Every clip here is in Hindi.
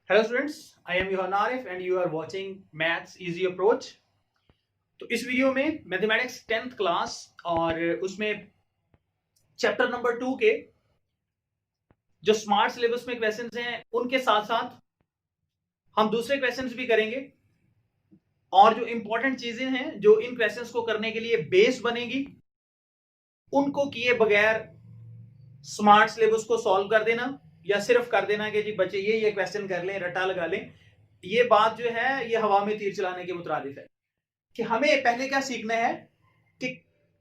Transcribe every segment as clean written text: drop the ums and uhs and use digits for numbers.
Hello students, I am your Arif and you are watching maths easy approach. तो इस वीडियो में मैथमेटिक्स 10th क्लास और उसमें चैप्टर नंबर 2 के जो स्मार्ट सिलेबस में क्वेश्चंस हैं उनके साथ साथ हम दूसरे क्वेश्चंस भी करेंगे और जो इंपॉर्टेंट चीजें हैं जो इन क्वेश्चंस को करने के लिए बेस बनेगी उनको किए बगैर स्मार्ट सिलेबस को सॉल्व कर देना या सिर्फ कर देना कि जी बच्चे ये क्वेश्चन कर लें, रट्टा लगा लें, ये बात जो है ये हवा में तीर चलाने के मुताबिक है कि हमें पहले क्या सीखना है कि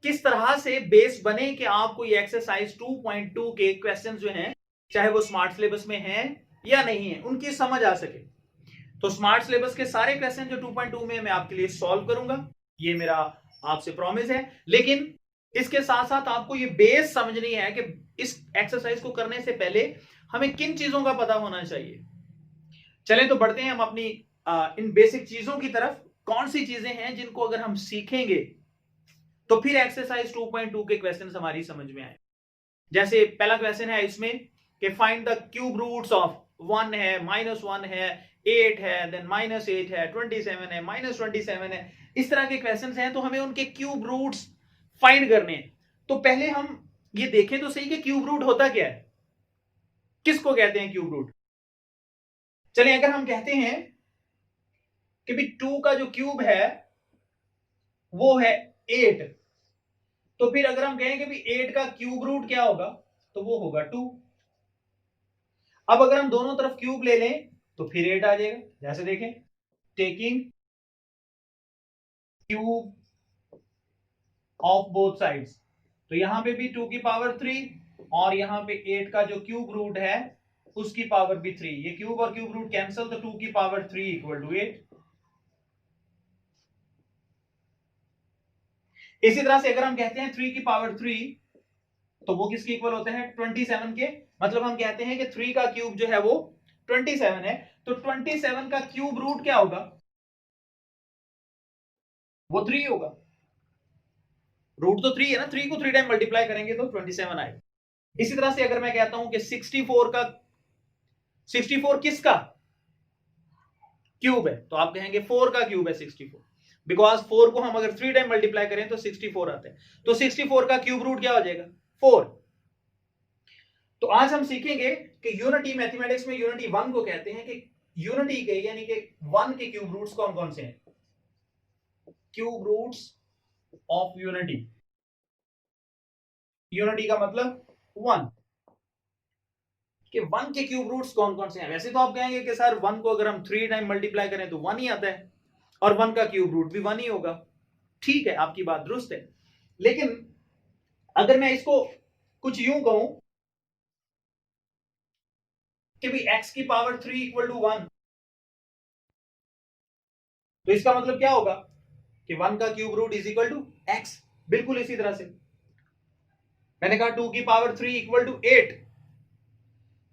किस तरह से बेस बने कि आपको ये एक्सरसाइज 2.2 के क्वेश्चन जो हैं चाहे वो स्मार्ट सिलेबस में हैं या नहीं है उनकी समझ आ सके। तो स्मार्ट सिलेबस के सारे क्वेश्चन जो 2.2 में मैं आपके लिए सॉल्व करूंगा, ये मेरा आपसे प्रॉमिस है। लेकिन इसके साथ साथ आपको ये बेस समझनी है कि इस एक्सरसाइज को करने से पहले हमें किन चीजों का पता होना चाहिए। चलें तो बढ़ते हैं हम अपनी इन बेसिक चीजों की तरफ। कौन सी चीजें हैं जिनको अगर हम सीखेंगे तो फिर एक्सरसाइज 2.2 के क्वेश्चन हमारी समझ में आए। जैसे पहला क्वेश्चन है इसमें कि find the cube roots of 1 है, -1 है, 8 है, देन -8 है, 27 है, -27 है। इस तरह के क्वेश्चन हैं तो हमें उनके क्यूब रूट्स फाइंड करने हैं। तो पहले हम ये देखें तो सही कि क्यूब रूट होता क्या है, किसको कहते हैं क्यूब रूट। चलिए अगर हम कहते हैं कि भी 2 का जो क्यूब है वो है 8, तो फिर अगर हम कहें कि भी 8 का क्यूब रूट क्या होगा तो वो होगा 2। अब अगर हम दोनों तरफ क्यूब ले लें तो फिर 8 आ जाएगा। जैसे देखें, taking cube of both sides, तो यहां पे भी 2 की पावर 3 और यहां पे 8 का जो क्यूब रूट है उसकी पावर भी 3। ये क्यूब और क्यूब रूट कैंसिल, तो 2 की पावर 3 इक्वल टू 8। इसी तरह से अगर हम कहते हैं 3 की पावर 3 तो वो किसके इक्वल होते हैं 27 के। मतलब हम कहते हैं कि 3 का क्यूब जो है वो 27 है, तो 27 का क्यूब रूट क्या होगा, वो 3 होगा। रूट तो 3 है ना, 3 को 3 टाइम मल्टीप्लाई करेंगे तो 27 आएगा। इसी तरह से अगर मैं कहता हूं कि 64 किसका क्यूब है, तो आप कहेंगे 4 का क्यूब है 64, बिकॉज 4 को हम अगर 3 टाइम मल्टीप्लाई करें तो 64 आता है। तो 64 का क्यूब रूट क्या हो जाएगा 4। तो आज हम सीखेंगे कि यूनिटी, मैथमेटिक्स में यूनिटी 1 को कहते हैं कि यूनिटी के यानी कि 1 के क्यूब रूट्स कौन कौन से हैं। Cube roots of unity, unity का मतलब 1 कि 1 के क्यूब रूट्स कौन कौन से हैं। वैसे तो आप कहेंगे कि सर 1 को अगर हम 3 टाइम मल्टीप्लाई करें तो 1 ही आता है और 1 का क्यूब रूट भी 1 ही होगा। ठीक है, आपकी बात दुरुस्त है। लेकिन अगर मैं इसको कुछ यूं कहूं कि भी x की पावर 3 इक्वल टू 1, तो इसका मतलब क्या होगा कि 1 का cube root is equal to x। बिल्कुल इसी तरह से मैंने कहा 2 की पावर 3 इक्वल टू 8,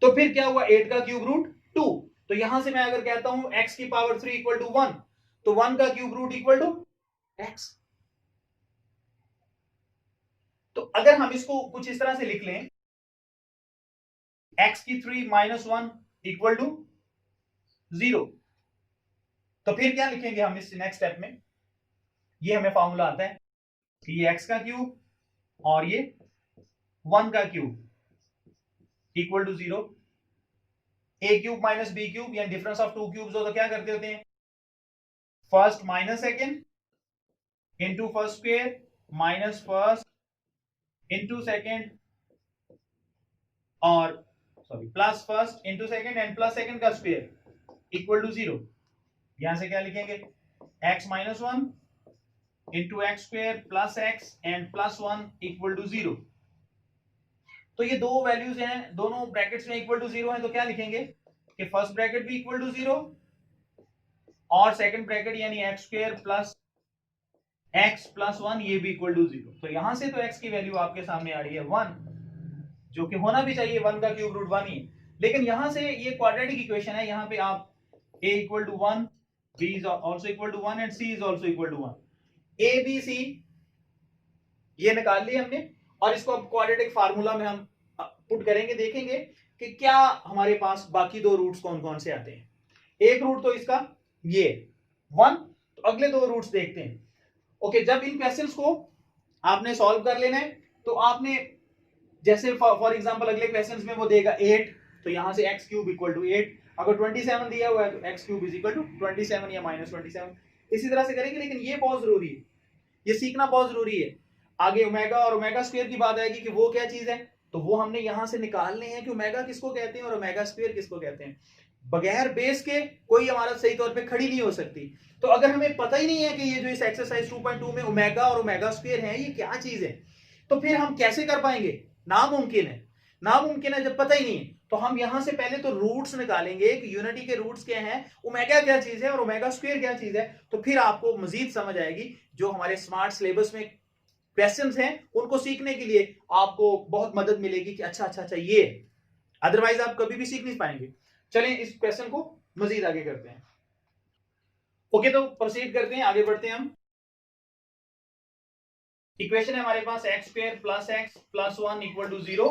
तो फिर क्या हुआ 8 का क्यूब रूट 2। तो यहां से मैं अगर कहता हूं x की पावर 3 इक्वल टू 1, तो 1 का cube root equal to x। तो अगर हम इसको कुछ इस तरह से लिख लें, x की 3 -1 इक्वल टू 0, तो फिर क्या लिखेंगे हम इस नेक्स्ट स्टेप में। ये हमें फॉर्मूला आता है कि ये x का क्यूब और ये 1 का cube equal to 0। a cube minus B cube यानी डिफरेंस ऑफ टू क्यूब्स हो तो क्या करते होते हैं, first minus second into first square minus first into second और sorry plus first into second and plus second का स्क्वेयर इक्वल टू 0। यहां से क्या लिखेंगे x minus 1 into x square plus x and plus 1 equal to 0। तो ये दो वैल्यूज हैं, दोनों ब्रैकेट्स में इक्वल टू 0 है, तो क्या लिखेंगे कि फर्स्ट ब्रैकेट भी इक्वल टू 0 और सेकंड ब्रैकेट यानी x square plus x plus 1 ये भी इक्वल टू 0। तो यहां से तो x की वैल्यू आपके सामने आ रही है 1, जो कि होना भी चाहिए, 1 का क्यूब रूट 1 ही। लेकिन यहां से ये क्वाड्रेटिक इक्वेशन है, यहां पे आप a equal to 1, b is also equal to 1 and c is also equal to 1। a b c ये निकाल लिया हमने और इसको अब क्वाड्रेटिक फार्मूला में हम पुट करेंगे, देखेंगे कि क्या हमारे पास बाकी दो रूट्स कौन कौन से आते हैं। एक रूट तो इसका ये 1, तो अगले दो रूट्स देखते हैं। ओके, जब इन क्वेश्चंस को आपने सॉल्व कर लेना है तो आपने जैसे फॉर एग्जांपल अगले क्वेश्चंस में वो देगा 8, तो यहां से x क्यूब इक्वल टू 8, अगर 27 दिया हुआ है तो x cube is equal to 27 या -27, इसी तरह से करेंगे। लेकिन ये बहुत जरूरी है, ये सीखना बहुत जरूरी है। आगे ओमेगा और ओमेगा स्क्वायर की बात आएगी कि वो क्या चीज है, तो वो हमने यहां से निकालने हैं कि ओमेगा किसको कहते हैं और ओमेगा स्क्वायर किसको कहते हैं। बगैर बेस के कोई इमारत सही तौर पे खड़ी नहीं हो सकती। तो अगर हमें पता ही नहीं है कि ये जो इस एक्सरसाइज 2.2 में ओमेगा और ओमेगा स्क्वायर है ये क्या चीज है, तो फिर हम कैसे कर पाएंगे? नामुमकिन है, नामुमकिन है। जब पता ही नहीं है तो हम यहां से पहले तो रूट्स निकालेंगे कि यूनिटी के रूट्स क्या हैं, ओमेगा क्या चीज है और ओमेगा स्क्वायर क्या चीज है, तो फिर आपको मजीद समझ आएगी। जो हमारे स्मार्ट सिलेबस में क्वेश्चंस हैं उनको सीखने के लिए आपको बहुत मदद मिलेगी कि अच्छा अच्छा अच्छा ये, अदरवाइज आप कभी भी सीख नहीं पाएंगे। चलें इस क्वेश्चन को मजीद आगे करते हैं। ओके, तो प्रोसीड करते हैं, आगे बढ़ते हैं हम। इक्वेशन है हमारे पास x square plus x plus 1 equal to 0।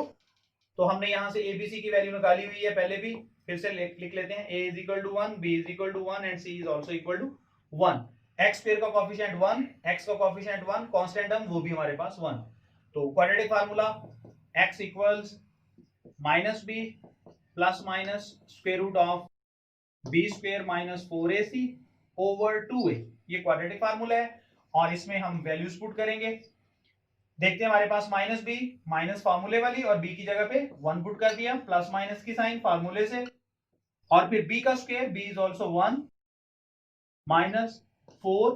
तो हमने यहां से एबीसी की वैल्यू निकाली हुई है पहले भी, फिर से लिख लेते हैं। a is equal to 1, b is equal to 1 and c is also equal to 1। X square का कोएफिशिएंट 1, एक्स का कोएफिशिएंट 1, कांस्टेंट टर्म वो भी हमारे पास 1। तो quadratic formula x equals minus b plus minus square root of b square minus 4ac over 2a, ये क्वाड्रेटिक फार्मूला है। और इसमें हम वैल्यूज पुट करेंगे। देखते हैं हमारे पास माइनस बी, माइनस फार्मूले वाली, और बी की जगह पे 1 पुट कर दिया, प्लस माइनस की साइन फार्मूले से, और फिर बी का square, b is also 1 minus 4,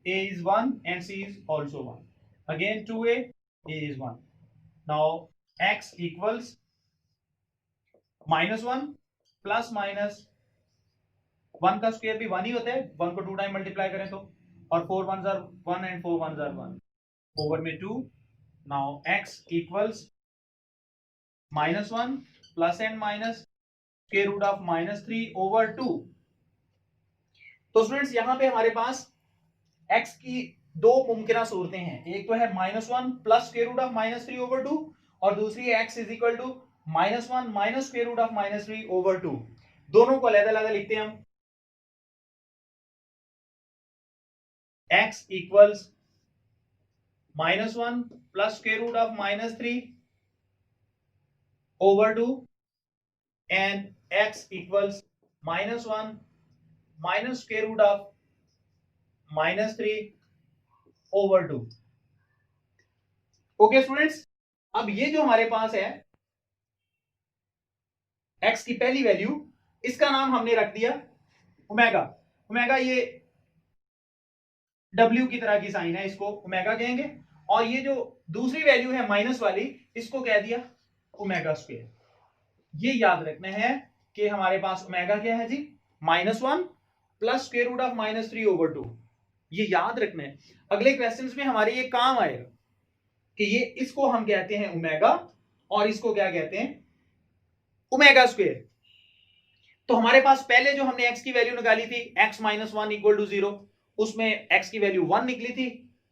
a is 1 and c is also 1, again 2a, a is 1. Now x equals minus 1 plus minus 1 का स्क्वायर भी 1 ही होता है, 1 को 2 टाइम मल्टीप्लाई करें तो, और 4 1s are 1 and 4 1s are 1 over में 2। Now x equals minus 1 plus and minus square root of minus 3 over 2। तो स्टूडेंट्स यहां पे हमारे पास x की दो मुमकिन सूरतें हैं, एक तो है -1 plus square root of -3 over 2, और दूसरी है x is equal to -1 minus square root of -3 over 2। दोनों को अलग-अलग लिखते हैं हम। x equals -1 plus square root of -3 over 2 and x equals -1 minus square root of -3 over 2। Okay students, अब ये जो हमारे पास है x की पहली वैल्यू, इसका नाम हमने रख दिया ओमेगा। ओमेगा ये w की तरह की साइन है, इसको ओमेगा कहेंगे। और ये जो दूसरी वैल्यू है माइनस वाली, इसको कह दिया ओमेगा स्क्वायर। ये याद रखना है कि हमारे पास ओमेगा क्या है जी, -1 plus square root of -3 over 2। ये याद रखना है, अगले क्वेश्चंस में हमारे ये काम आएगा कि ये इसको हम कहते हैं ओमेगा और इसको क्या कहते हैं, ओमेगा स्क्वायर। तो हमारे पास पहले जो हमने x की वैल्यू निकाली थी x माइनस 1 इक्वल टू 0, उसमें x की वैल्यू 1 निकली थी,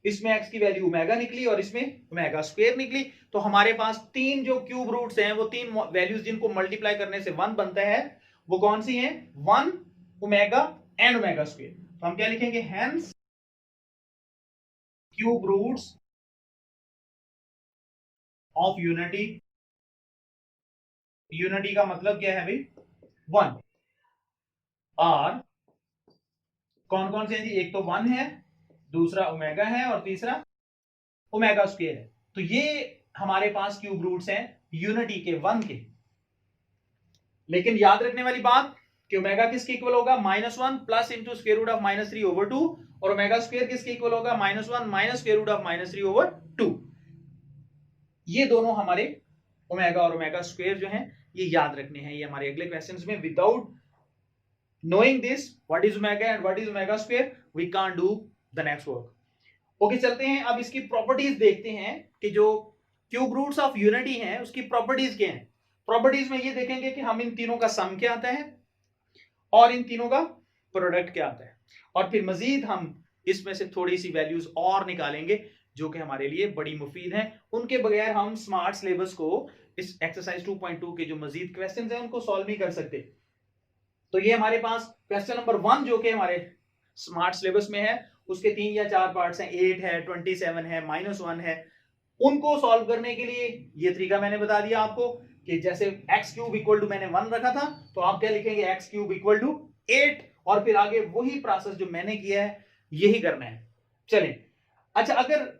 इसमें x की वैल्यू ओमेगा निकली और इसमें ओमेगा स्क्वायर निकली। तो हमारे पास तीन जो क्यूब रूट्स हैं, वो तीन वैल्यूज जिनको मल्टीप्लाई करने से 1 बनता है, वो कौन सी हैं, 1 ओमेगा एंड ओमेगा स्क्वायर। तो हम क्या लिखेंगे, hence cube roots of unity. Unity का मतलब क्या है भाई, 1। और कौन कौन से हैं जी, एक तो 1 है, दूसरा ओमेगा है और तीसरा ओमेगा स्क्वायर है। तो ये हमारे पास क्यूब रूट्स हैं यूनिटी के 1 के। लेकिन याद रखने वाली बात कि ओमेगा किसके इक्वल होगा, -1 plus into square root of -3 over 2, और ओमेगा स्क्वायर किसके इक्वल होगा, -1 minus square root of -3 over 2। ये दोनों हमारे ओमेगा और ओमेगा स्क्वायर जो हैं ये याद रखने हैं, ये हमारे अगले क्वेश्चंस में। Without knowing this what is omega and what is omega square we can't do the next work। Okay, चलते हैं अब इसकी प्रॉपर्टीज देखते हैं कि जो क्यूब रूट्स ऑफ यूनिटी हैं उसकी प्रॉपर्टीज क्या हैं। प्रॉपर्टीज में ये देखेंगे कि हम इन तीनों का सम क्या आता है और इन तीनों का प्रोडक्ट क्या आता है, और फिर मजीद हम इसमें से थोड़ी सी वैल्यूज और निकालेंगे जो कि हमारे लिए बड़ी मुफीद हैं। उनके बगैर हम स्मार्ट सिलेबस को, इस एक्सरसाइज 2.2 के जो मजीद क्वेश्चंस हैं उनको सॉल्व नहीं कर सकते। तो ये हमारे पास क्वेश्चन नंबर 1 जो कि हमारे स्मार्ट सिलेबस में है, उसके 3 या 4 पार्ट्स हैं, 8 है, 27 है, -1 है। उनको सॉल्व करने के लिए ये तरीका मैंने बता दिया आपको कि जैसे एक्स क्यूब इक्वल टू मैंने 1 रखा था, तो आप क्या लिखेंगे, एक्स क्यूब इक्वल टू 8, और फिर आगे वही प्रोसेस जो मैंने किया है यही करना है। चलें, अच्छा अगर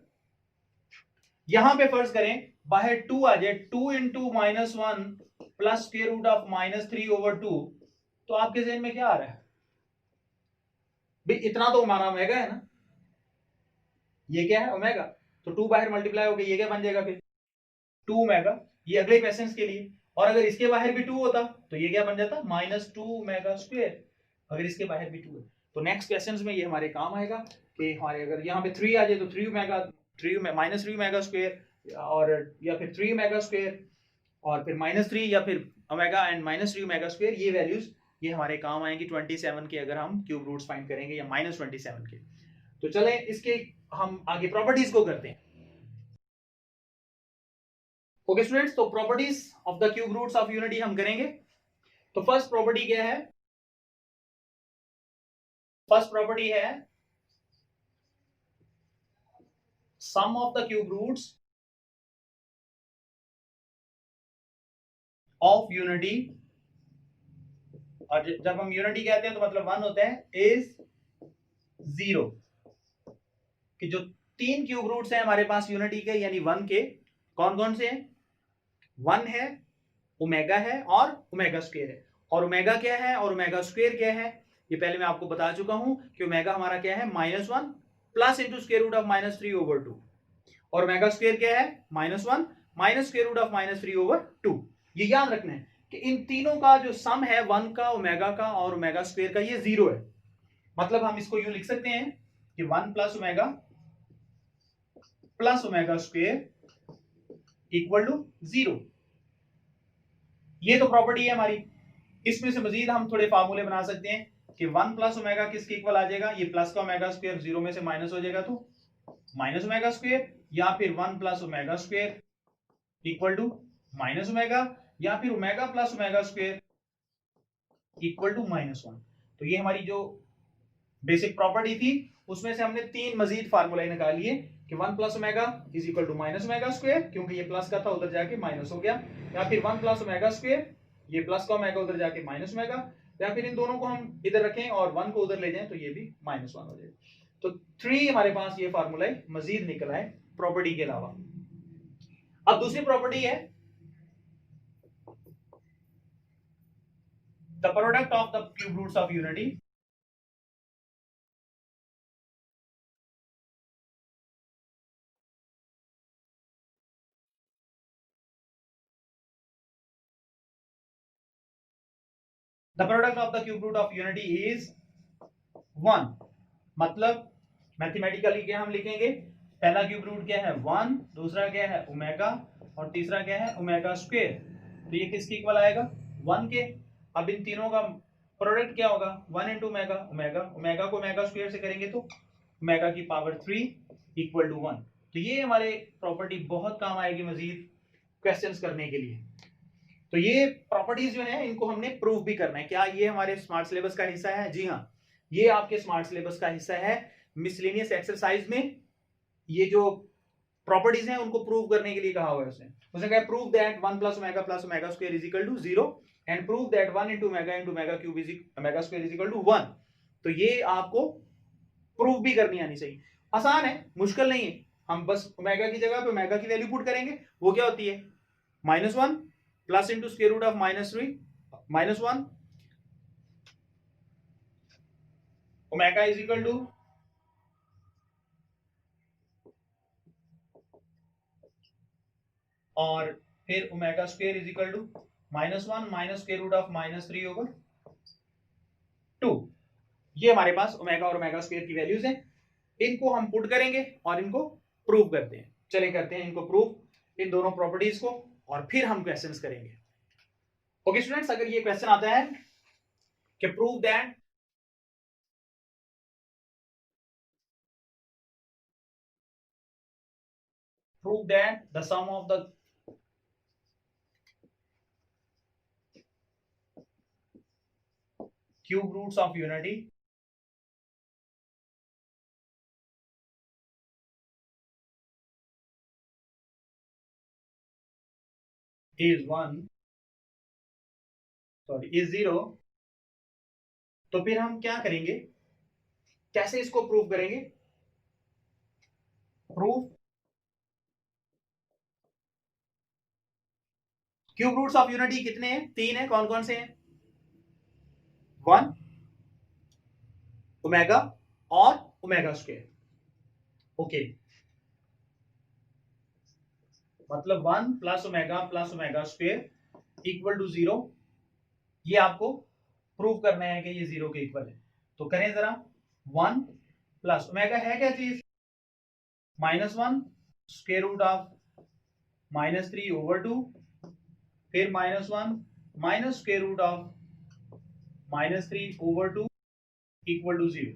यहां पे फर्ज करें बाहर 2 आ जाए, 2 into -1 plus square root of -3/2, तो आपके जहन में क्या आ रहा है भाई, इतना तो हमारा ओमेगा है ना, ये क्या है ओमेगा, तो 2 बाहर मल्टीप्लाई हो गया, ये क्या बन जाएगा फिर 2 ओमेगा, ये अगले क्वेश्चन के लिए। और अगर इसके बाहर भी 2 होता तो ये क्या बन जाता -2 ओमेगा स्क्वायर, अगर इसके बाहर भी 2 है। तो नेक्स्ट क्वेश्चन में ये हमारे काम आएगा कि हमारे अगर यहाँ पे 3 आ जाए तो 3 ओमेगा, -3 ओमेगा स्क्वायर, और या फिर 3 ओमेगा स्क्वायर, और फिर -3 या फिर ओमेगा एंड -3 ओमेगा स्क्वायर, ये वैल्यूज ये हमारे काम आएंगी 27 के, अगर हम क्यूब रूट्स फाइंड करेंगे या -27 के। तो चले इसके हम आगे प्रॉपर्टीज को करते हैं। ओके स्टूडेंट्स, तो properties of the cube roots of unity हम करेंगे। तो फर्स्ट प्रॉपर्टी क्या है, फर्स्ट प्रॉपर्टी है sum of the cube roots of unity, और जब हम यूनिटी कहते हैं तो मतलब 1 होता है, इज 0, कि जो 3 क्यूब रूट्स हैं हमारे पास यूनिटी के यानी 1 के, कौन कौन से हैं, 1 है, ओमेगा है और ओमेगा स्क्वायर है। और ओमेगा क्या है और ओमेगा स्क्वायर क्या है, ये पहले मैं आपको बता चुका हूं कि ओमेगा हमारा क्या है, -1 plus into square root of -3/2, और ओमेगा स्क्वायर क्या है, -1 माइनस स्क्वायर रूट ऑफ -3/2। ये याद रखना है कि इन तीनों का जो सम है 1 का, ओमेगा का और ओमेगा स्क्वायर का, ये 0 है। मतलब हम इसको यूं लिख सकते हैं कि 1 plus omega square equal to 0। ये तो प्रॉपर्टी है हमारी। इसमें से मजीद हम थोड़े फार्मूले बना सकते हैं कि 1 प्लस ओमेगा किसके इक्वल आ जाएगा, ये प्लस का ओमेगा स्क्वायर 0 में से माइनस हो जाएगा तो माइनस ओमेगा स्क्वायर, या फिर 1 plus omega square equal to minus omega, या फिर omega plus omega square equal to -1। तो ये हमारी जो बेसिक प्रॉपर्टी थी, उसमें से हमने 3 मजीद फार्मूले निकाल लिए कि 1 plus omega is equal to minus omega square, क्योंकि ये प्लस का था उधर जाके माइनस हो गया, या फिर 1 प्लस ओमेगा स्क्वायर, ये प्लस का ओमेगा उधर जाके माइनस ओमेगा, या फिर इन दोनों को हम इधर रखें और 1 को उधर ले जाएं तो ये भी -1 हो जाएगा। तो 3 हमारे पास ये फार्मूला मजीद निकला है प्रॉपर्टी के अलावा। अब दूसरी प्रॉपर्टी है the product of the cube roots of unity. The product of the cube root of unity is 1। मतलब मैथमेटिकली क्या हम लिखेंगे, पहला क्यूब रूट क्या है 1, दूसरा क्या है ओमेगा, और तीसरा क्या है ओमेगा स्क्वायर। तो ये किसके इक्वल आएगा, 1 के। अब इन तीनों का प्रोडक्ट क्या होगा, 1 इंटू ओमेगा, ओमेगा ओमेगा को ओमेगा स्क्वायर से करेंगे तो ओमेगा की पावर 3 इक्वल टू 1। तो ये हमारे प्रॉपर्टी बहुत काम आएगी मजीद क्वेश्चंस करने के लिए। तो ये प्रॉपर्टीज जो है इनको हमने प्रूव भी करना है। क्या ये हमारे स्मार्ट सिलेबस का हिस्सा है, जी हाँ, ये आपके स्मार्ट सिलेबस का हिस्सा है। मिसलेनियस एक्सरसाइज में ये जो प्रॉपर्टीज हैं उनको प्रूव करने के लिए कहा हुआ है उसने कहा prove that 1 plus omega square is equal to 0 and prove that 1 into omega cube is omega square is equal to 1। तो ये आपको प्रूव भी करनी आनी चाहिए। आसान है, मुश्किल नहीं है। हम बस ओमेगा की जगह पे ओमेगा की वैल्यू पुट करेंगे, वो क्या होती है -1 plus into square root of -3 -1 omega is equal to और फिर omega square is equal to -1 minus square root of -3/2। ये हमारे पास ओमेगा और ओमेगा स्क्वायर की वैल्यूज हैं। इनको हम पुट करेंगे और इनको प्रूव करते हैं। चले करते हैं इनको प्रूव, इन दोनों प्रॉपर्टीज को, और फिर हम क्वेश्चंस करेंगे। ओके स्टूडेंट्स, अगर ये क्वेश्चन आता है कि prove that the sum of the cube roots of unity is 0, तो फिर हम क्या करेंगे, कैसे इसको प्रूव करेंगे? Proof cube roots of unity कितने हैं? 3 है। कौन कौन से हैं? 1 ओमेगा और ओमेगा स्क्वायर। ओके, मतलब 1 plus omega square equal to 0। ये आपको प्रूव करना है कि ये 0 के इक्वल है। तो करें जरा। 1 प्लस ओमेगा है क्या चीज? -1 स्क्वायर रूट ऑफ -3/2, फिर -1 minus square root of -3/2 equal to 0।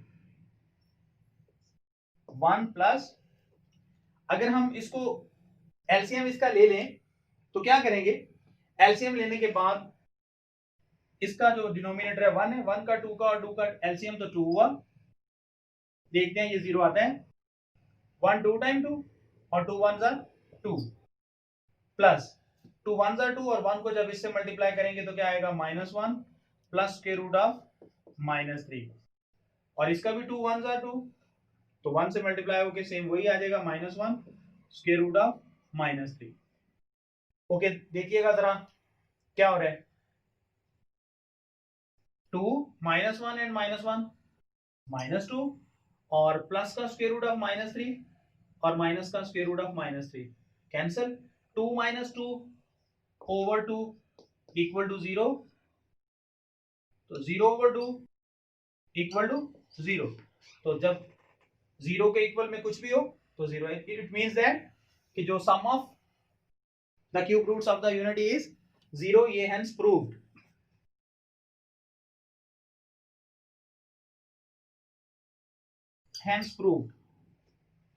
1 plus, अगर हम इसको एलसीएम इसका ले लें तो क्या करेंगे? एलसीएम लेने के बाद इसका जो डिनोमिनेटर है 1 है, 1 का 2 का और 2 का एलसीएम तो 2 हुआ। देखते हैं ये 0 आता है। 1 2 टाइम 2 और 2 1 जार 2 प्लस 2 1 जार 2 और 1 को जब इससे मल्टीप्लाई करेंगे तो क्या आएगा? -1 प्लस स्क्वायर रूट ऑफ -3, और इसका भी 2 1 जार 2, तो 1 से मल्टीप्लाई होके सेम वही आ जाएगा -1 स्क्वायर रूट ऑफ -3। ओके, देखिएगा जरा क्या हो रहा है। 2 -1 एंड -1 -2 और प्लस का स्क्वायर रूट ऑफ -3 और माइनस का square root of -3 cancel. 2 - 2 over 2 equal to 0, तो 0/2 इक्वल टू 0। तो जब 0 के इक्वल में कुछ भी हो तो 0 है। इट मीन्स दैट कि जो sum of the cube roots of the unity is 0। ये हेंस प्रूव्ड। Hence proved.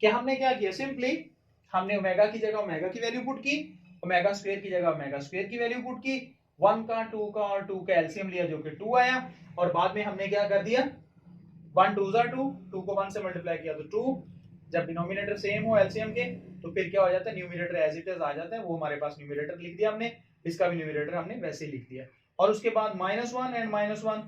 क्या हमने क्या किया? सिंपली हमने ओमेगा की जगह ओमेगा की वैल्यू पुट की, ओमेगा स्क्वायर की जगह ओमेगा स्क्वायर की वैल्यू पुट की, 1 का 2 का और 2 का एलसीएम लिया जो कि 2 आया, और बाद में हमने क्या कर दिया? 1 2 जार 2, 2 को 1 से मल्टीप्लाई किया तो 2। जब डिनोमिनेटर सेम हो एलसीएम के तो फिर क्या हो जाता है? न्यूमरेटर एज इट इज आ जाता है। वो हमारे पास न्यूमरेटर लिख दिया हमने, इसका भी न्यूमरेटर हमने वैसे ही लिख दिया। और उसके बाद -1 एंड -1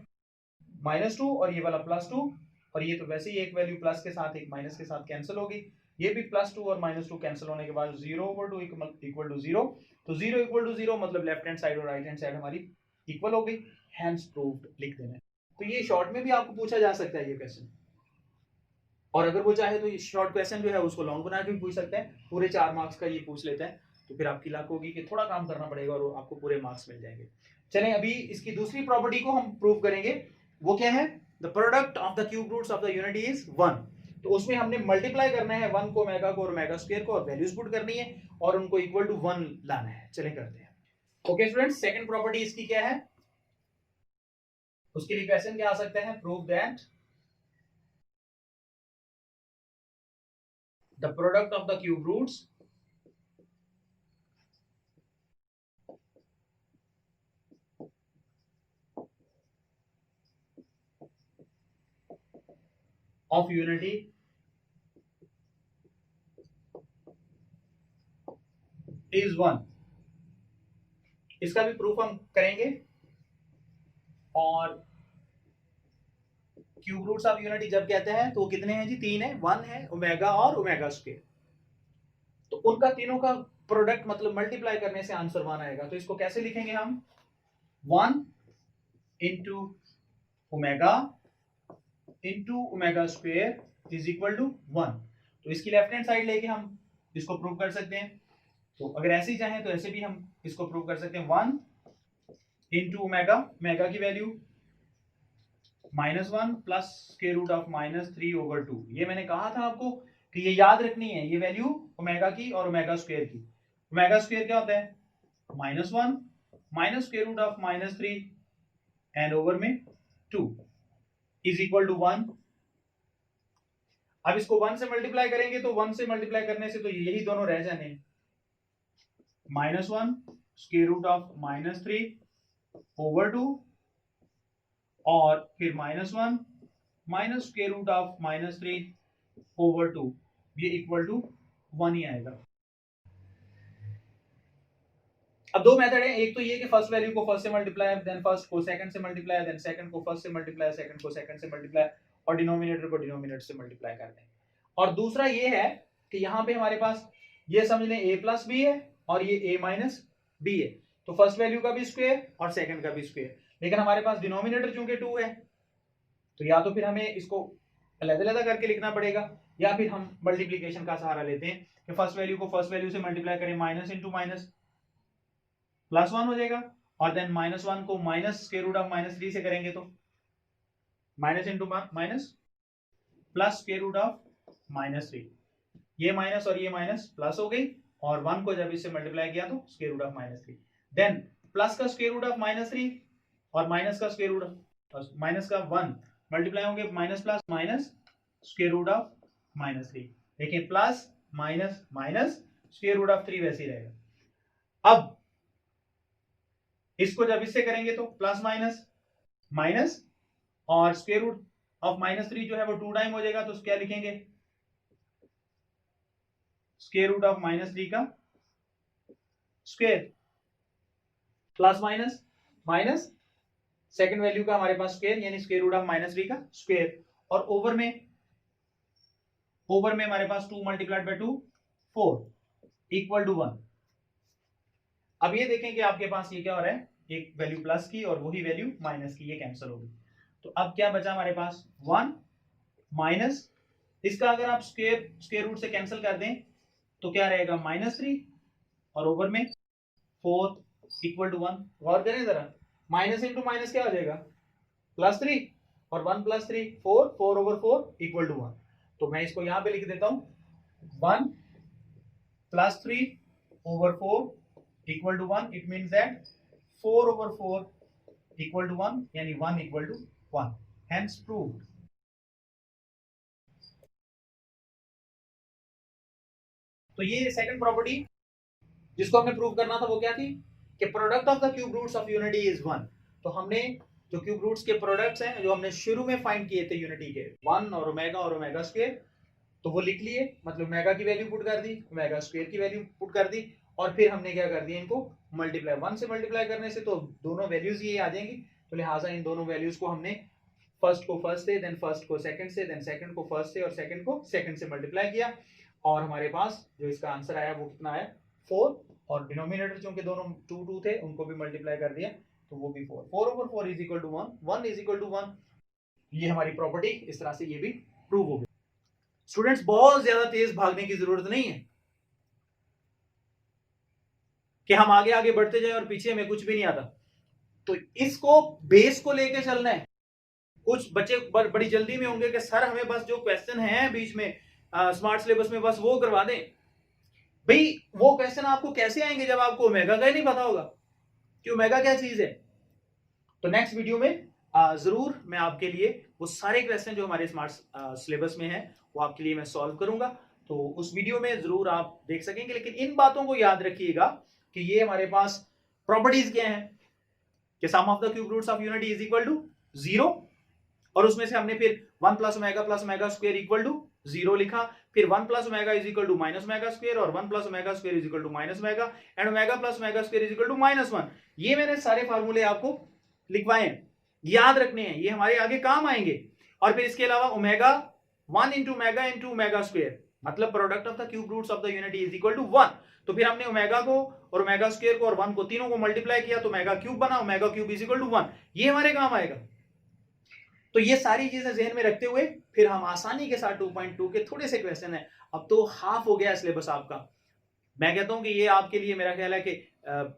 -2 और ये वाला +2, और ये तो वैसे ही एक वैल्यू प्लस के साथ एक माइनस के साथ कैंसिल होगी। ये भी +2 और -2 कैंसिल होने के बाद 0/2 इक्वल टू 0। तो 0 इक्वल टू 0 मतलब लेफ्ट हैंड साइड और राइट हैंड साइड हमारी इक्वल हो गई। हैंस प्रूव्ड लिख देना है। तो ये शॉर्ट में भी आपको पूछा जा सकता है ये क्वेश्चन, और अगर वो चाहे तो ये शॉर्ट क्वेश्चन जो है उसको लॉन्ग बना के भी पूछ सकते हैं। पूरे 4 मार्क्स का ये पूछ लेते हैं तो फिर आपकी लाख होगी कि थोड़ा काम करना पड़ेगा और आपको पूरे मार्क्स मिल जाएंगे। चलें, अभी इसकी दूसरी प्रॉपर्टी को हम प्रूव करेंगे। वो क्या है? The product of the cube roots of the unity is 1। तो उसमें हमने मल्टीप्लाई करना है 1 को ओमेगा को और ओमेगा स्क्वायर को, और वैल्यूज पुट करनी है और उनको इक्वल टू 1 लाना है। चलें करते हैं। ओके स्टूडेंट्स, सेकंड प्रॉपर्टी इसकी क्या है? उसके लिए क्वेश्चन क्या आ सकता है? Prove that the product of the cube roots of unity is 1। इसका भी प्रूफ हम करेंगे। और क्यूब रूट्स ऑफ यूनिटी जब कहते हैं तो कितने हैं जी? 3 है। 1 है ओमेगा और ओमेगा स्क्वायर, तो उनका तीनों का प्रोडक्ट मतलब मल्टीप्लाई करने से आंसर 1 आएगा। तो इसको कैसे लिखेंगे हम? 1 into omega into omega square is equal to 1। तो इसकी लेफ्ट हैंड साइड लेके हम इसको प्रूव कर सकते हैं। तो अगर ऐसे ही चाहें तो ऐसे भी हम इसको प्रूव कर सकते हैं। 1 इंटू ओमेगा, ओमेगा की value -1 plus square root of -3/2। ये मैंने कहा था आपको कि ये याद रखनी है, ये वैल्यू ओमेगा की और ओमेगा स्क्वायर की। ओमेगा स्क्वायर क्या होता है? -1 minus square root of -3 and over में 2 इज इक्वल टू 1। अब इसको 1 से मल्टीप्लाई करेंगे तो 1 से मल्टीप्लाई करने से तो यही दोनों रह जाने हैं। -1 स्क्वायर रूट ऑफ -3/2 और फिर -1 माइनस स्क्वायर रूट ऑफ -3/2, ये इक्वल टू 1 ही आएगा। अब दो मेथड है, एक तो ये कि फर्स्ट वैल्यू को फर्स्ट से मल्टीप्लाई, देन फर्स्ट को सेकंड से मल्टीप्लाई, देन सेकंड को फर्स्ट से मल्टीप्लाई, सेकंड को सेकंड से मल्टीप्लाई और डिनोमिनेटर को डिनोमिनेटर से मल्टीप्लाई करते हैं। और दूसरा ये है कि यहाँ पे हमारे पास ये समझ लें a प्लस बी है और ये a माइनस बी है, तो फर्स्ट वैल्यू का भी स्क्वायर और सेकंड का भी स्क्वायर, लेकिन हमारे पास डिनोमिनेटर चूंकि 2 है तो या तो फिर हमें इसको अलग-अलग करके लिखना पड़ेगा या फिर हम मल्टीप्लिकेशन का सहारा लेते हैं कि फर्स्ट वैल्यू को फर्स्ट वैल्यू से मल्टीप्लाई करें, माइनस इंटू माइनस +1 हो जाएगा, और देन -1 को माइनस स्क्वायर रूट ऑफ -3 से करेंगे तो minus into minus plus square root of -3, ये माइनस और ये माइनस प्लस हो गई, और 1 को जब इससे मल्टीप्लाई किया तो square root of -3, then plus का स्क्वायर रूट ऑफ -3 और माइनस का स्क्वायर रूट ऑफ माइनस का 1 मल्टीप्लाई होंगे, minus plus minus square root of -3, देखिए plus minus minus square root of 3 वैसे ही रहेगा। अब इसको जब इससे करेंगे तो प्लस माइनस माइनस और स्क्वायर रूट ऑफ -3 जो है वो 2 टाइम हो जाएगा, तो क्या लिखेंगे, स्क्वायर रूट ऑफ -3 का square plus minus minus second value का हमारे पास स्क्वायर यानी स्क्वायर रूट ऑफ -3 का स्क्वायर, और ओवर में हमारे पास 2 मल्टीप्लाइड बाय 2 4 इक्वल टू 1। अब ये देखें कि आपके पास ये क्या हो रहा है, एक वैल्यू प्लस की और वही वैल्यू माइनस की, ये कैंसिल होगी, तो अब क्या बचा हमारे पास 1 माइनस इसका अगर आप स्क्वायर रूट से कैंसिल कर दें तो क्या रहेगा -3 और ओवर में 4 इक्वल टू 1। गौर करें जरा, माइनस इंटू माइनस क्या हो जाएगा +3 और 1 + 3 4, 4 ओवर 4 इक्वल टू 1। तो मैं इसको यहां पे लिख देता हूं 1 + 3 over 4 equal to 1, it means that 4 over 4 equal to 1 यानी 1 इक्वल टू 1, हेंस प्रूव्ड। तो ये सेकंड प्रॉपर्टी जिसको हमने प्रूव करना था वो क्या थी कि product of the cube roots of unity is 1। तो हमने जो क्यूब रूट्स के प्रोडक्ट्स हैं जो हमने शुरू में फाइंड किए थे यूनिटी के, 1 और ओमेगा स्क्वायर, तो वो लिख लिए, मतलब ओमेगा की वैल्यू पुट कर दी, ओमेगा स्क्वायर की वैल्यू पुट कर दी, और फिर हमने क्या कर दिया, इनको मल्टीप्लाई, 1 से मल्टीप्लाई करने से तो दोनों वैल्यूज ये आ जाएंगी, तो लिहाजा इन दोनों वैल्यूज को हमने फर्स्ट को फर्स्ट से, देन फर्स्ट को सेकंड से, देन सेकंड को फर्स्ट से और सेकंड को सेकंड से मल्टीप्लाई किया, और हमारे पास जो इसका आंसर आया वो कितना आया 4, और डिनोमिनेटर चूंकि दोनों 2 थे उनको भी मल्टीप्लाई कर दिया तो वो भी 4, 4 over 4 is equal to 1, 1 is equal to 1। ये हमारी प्रॉपर्टी इस तरह से ये भी प्रूव हो गई। स्टूडेंट्स, बहुत ज्यादा तेज भागने की जरूरत नहीं है कि हम आगे आगे बढ़ते जाएं और पीछे में कुछ भी नहीं आता, तो इसको बेस को लेके चलना है। कुछ बच्चे बड़ी जल्दी में होंगे कि सर हमें बस जो क्वेश्चन है बीच में स्मार्ट सिलेबस में बस वो करवा दें। भाई वो क्वेश्चन आपको कैसे आएंगे जब आपको ओमेगा का ही नहीं पता होगा कि ओमेगा क्या चीज है। तो नेक्स्ट वीडियो में जरूर मैं आपके लिए वो सारे क्वेश्चन जो हमारे स्मार्ट सिलेबस में है वो आपके लिए मैं सॉल्व करूंगा, तो उस वीडियो में जरूर आप देख सकेंगे। लेकिन इन बातों को याद रखिएगा कि ये हमारे पास प्रॉपर्टीज क्या है कि sum of the cube roots of unity is equal to 0, और उसमें से हमने फिर 1 + ओमेगा स्क्वायर इक्वल टू 0 लिखा, फिर 1 + omega is equal to minus omega square, और 1 + omega square is equal to minus omega, and omega + omega square is equal to -1। ये मैंने सारे फार्मूले आपको लिखवाए हैं, याद रखने हैं, ये हमारे आगे काम आएंगे। और फिर इसके अलावा ओमेगा 1 × ओमेगा × ओमेगा स्क्वायर, मतलब product of the cube roots of the unity is equal to 1। तो फिर हमने ओमेगा को और ओमेगा स्क्वायर को और 1 को तीनों को मल्टीप्लाई किया तो ओमेगा क्यूब बना, omega cube is equal to 1, ये हमारे काम आएगा। तो ये सारी चीजें जहन में रखते हुए फिर हम आसानी के साथ 2.2 के थोड़े से क्वेश्चन है, अब तो हाफ हो गया सिलेबस आपका। मैं कहता हूं कि ये आपके लिए मेरा ख्याल है कि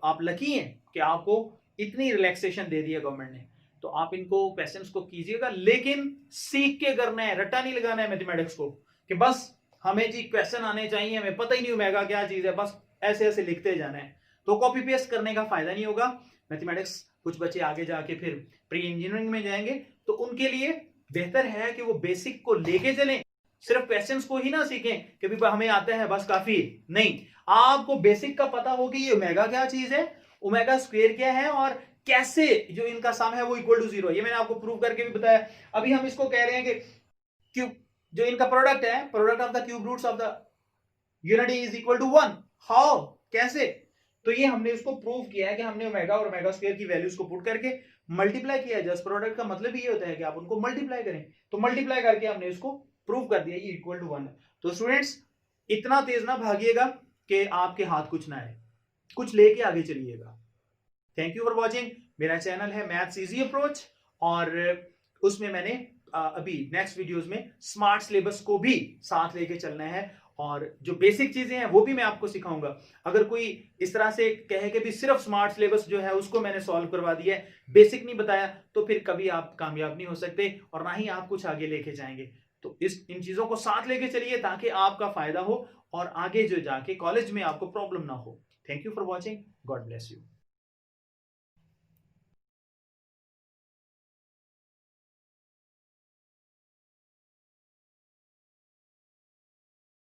आप लकी हैं कि आपको इतनी रिलैक्सेशन दे दी है गवर्नमेंट ने, तो आप इनको क्वेश्चंस को कीजिएगा, लेकिन सीख के करना है, रट्टा नहीं लगाना है मैथमेटिक्स को कि बस हमें जी क्वेश्चन आने चाहिए, हमें पता ही नहीं ओमेगा क्या चीज है, बस ऐसे ऐसे लिखते जाना है, तो कॉपी पेस्ट करने का फायदा नहीं होगा। मैथमेटिक्स कुछ बच्चे आगे जाके फिर प्री इंजीनियरिंग में जाएंगे तो उनके लिए बेहतर है कि वो बेसिक को लेके चलें, सिर्फ क्वेश्चंस को ही ना सीखें कि भी हमें आता है बस काफी नहीं, आपको बेसिक का पता हो कि ये ओमेगा क्या चीज है, ओमेगा स्क्वायर क्या है और कैसे जो इनका सम है वो इक्वल टू 0, ये मैंने आपको प्रूव करके भी बताया। अभी हम इसको कह रहे हैं कि क्यूब जो इनका प्रोडक्ट है, product of the cube roots of the unity is equal to 1। How, कैसे? तो ये हमने उसको प्रूव किया है कि हमने ओमेगा और ओमेगा स्क्वायर की वैल्यूज को पुट करके मल्टीप्लाई किया है। जस्ट प्रोडक्ट का मतलब ये होता है कि आप उनको मल्टीप्लाई करें, तो मल्टीप्लाई करके हमने इसको प्रूव कर दिया ये इक्वल टू 1 है। तो स्टूडेंट्स इतना तेज ना भागिएगा कि आपके हाथ कुछ ना आए, कुछ लेके आगे चलिएगा। Thank you for watching. मेरा चैनल है मैथ्स इजी अप्रोच, और उसमें मैंने अभी नेक्स्ट वीडियोस में स्मार्ट सिलेबस को भी साथ लेके चलना है, और जो बेसिक चीजें हैं वो भी मैं आपको सिखाऊंगा। अगर कोई इस तरह से कहे कि भी सिर्फ स्मार्ट सिलेबस जो है उसको मैंने सॉल्व करवा दिया है, बेसिक नहीं बताया, तो फिर कभी आप कामयाब नहीं हो सकते और ना ही आप कुछ आगे लेके जाएंगे। तो इन चीजों को साथ लेके चलिए ताकि आपका फायदा हो और आगे जो जाके कॉलेज में आपको प्रॉब्लम ना हो। Thank you for watching. God bless you.